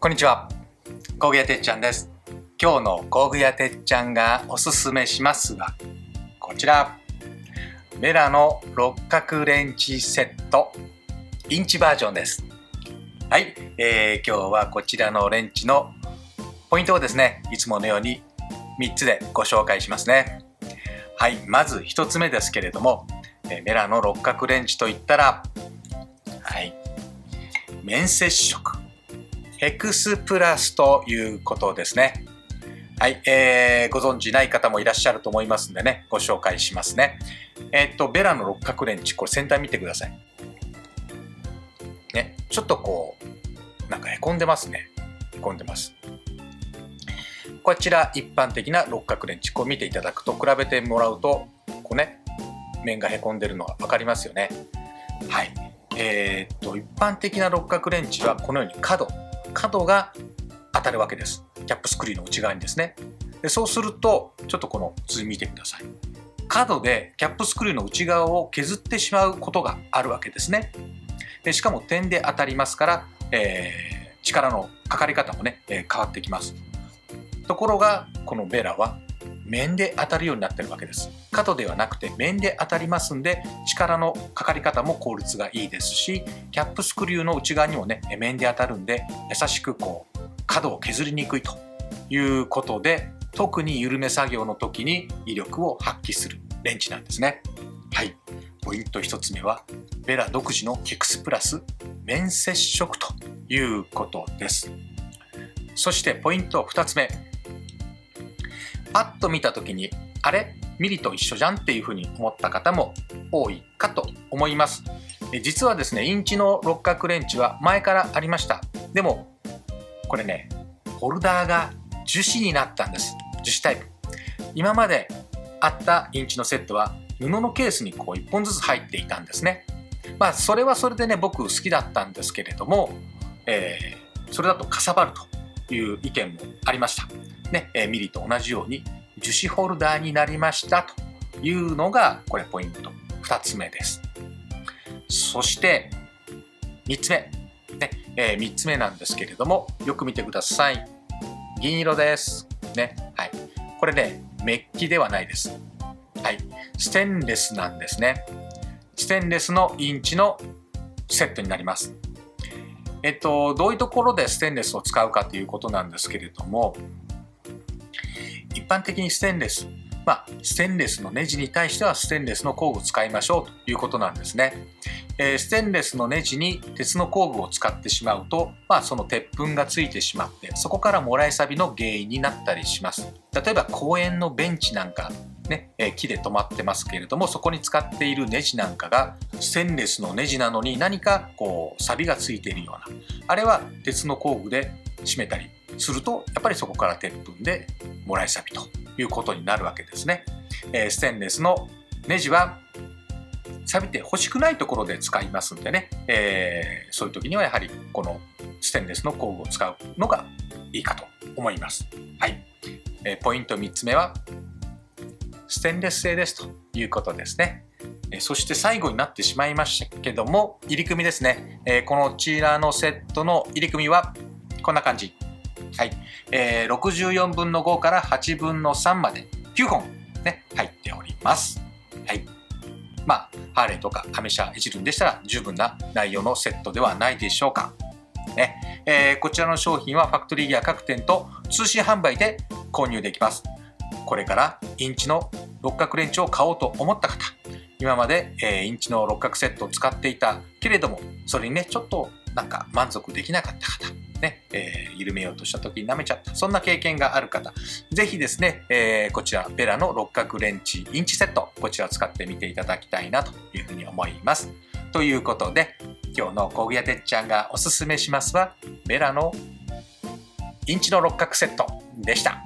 こんにちは、工具屋てっちゃんです。今日の工具屋てっちゃんがおすすめしますが、こちらベラの六角レンチセットインチバージョンです。はい、今日はこちらのレンチのポイントをですね、いつものように3つでご紹介しますね。はい、まず1つ目ですけれども、ベラの六角レンチといったら、はい、面接触ヘクスプラスということですね。はい、ご存知ない方もいらっしゃると思いますんでね、ご紹介しますね。ベラの六角レンチ、これ先端見てください。ね、ちょっとこうなんかへこんでますね。へこんでます。こちら一般的な六角レンチ、こう見ていただくと比べてもらうと、こうね、面がへこんでるのが分かりますよね。はい。一般的な六角レンチはこのように角が当たるわけです。キャップスクリューの内側にですね。でそうすると、ちょっとこの図見てください。角でキャップスクリューの内側を削ってしまうことがあるわけですね。でしかも点で当たりますから、力のかかり方もね、変わってきます。ところがこのベラは面で当たるようになってるわけです。角ではなくて面で当たりますんで、力のかかり方も効率がいいですし、キャップスクリューの内側にもね、面で当たるんで、優しくこう角を削りにくいということで、特に緩め作業の時に威力を発揮するレンチなんですね。はい、ポイント1つ目はベラ独自のヘクスプラス面接触ということです。そしてポイント2つ目、パッと見た時にあれミリと一緒じゃんっていうふうに思った方も多いかと思います。実はですね、インチの六角レンチは前からありました。でもこれね、ホルダーが樹脂になったんです。樹脂タイプ。今まであったインチのセットは布のケースにこう1本ずつ入っていたんですね。まあそれはそれでね、僕好きだったんですけれども、それだとかさばるという意見もありました。ね、ミリと同じように樹脂ホルダーになりましたというのが、これポイント2つ目です。そして3つ目、ね、3つ目なんですけれども、よく見てください。銀色です。ね、はい。これね、メッキではないです。はい。ステンレスなんですね。ステンレスのインチのセットになります。どういうところでステンレスを使うかということなんですけれども、一般的にステンレス、ステンレスのネジに対してはステンレスの工具を使いましょうということなんですね。ステンレスのネジに鉄の工具を使ってしまうと、その鉄粉がついてしまって、そこからもらい錆の原因になったりします。例えば公園のベンチなんかね、木で止まってますけれども、そこに使っているネジなんかがステンレスのネジなのに何かこう錆がついているような、あれは鉄の工具で締めたりすると、やっぱりそこから鉄粉でもらい錆ということになるわけですね。ステンレスのネジは錆びて欲しくないところで使いますんでね、そういう時にはやはりこのステンレスの工具を使うのがいいかと思います。はい、ポイント3つ目はステンレス製ですということですね。そして最後になってしまいましたけども、入り組みですね。こちらのセットの入り組みはこんな感じ。はい、64分の5から8分の3まで9本、ね、入っております。はい、ハーレーとかアメ車、エジルンでしたら十分な内容のセットではないでしょうか。ね、こちらの商品はファクトリーギア各店と通信販売で購入できます。これからインチの六角レンチを買おうと思った方、今まで、インチの六角セットを使っていたけれども、それにね、ちょっとなんか満足できなかった方、ね、緩めようとした時に舐めちゃった、そんな経験がある方、ぜひですね、こちらベラの六角レンチインチセット、こちらを使ってみていただきたいなというふうに思います。ということで、今日の工具屋てっちゃんがおすすめしますはベラのインチの六角セットでした。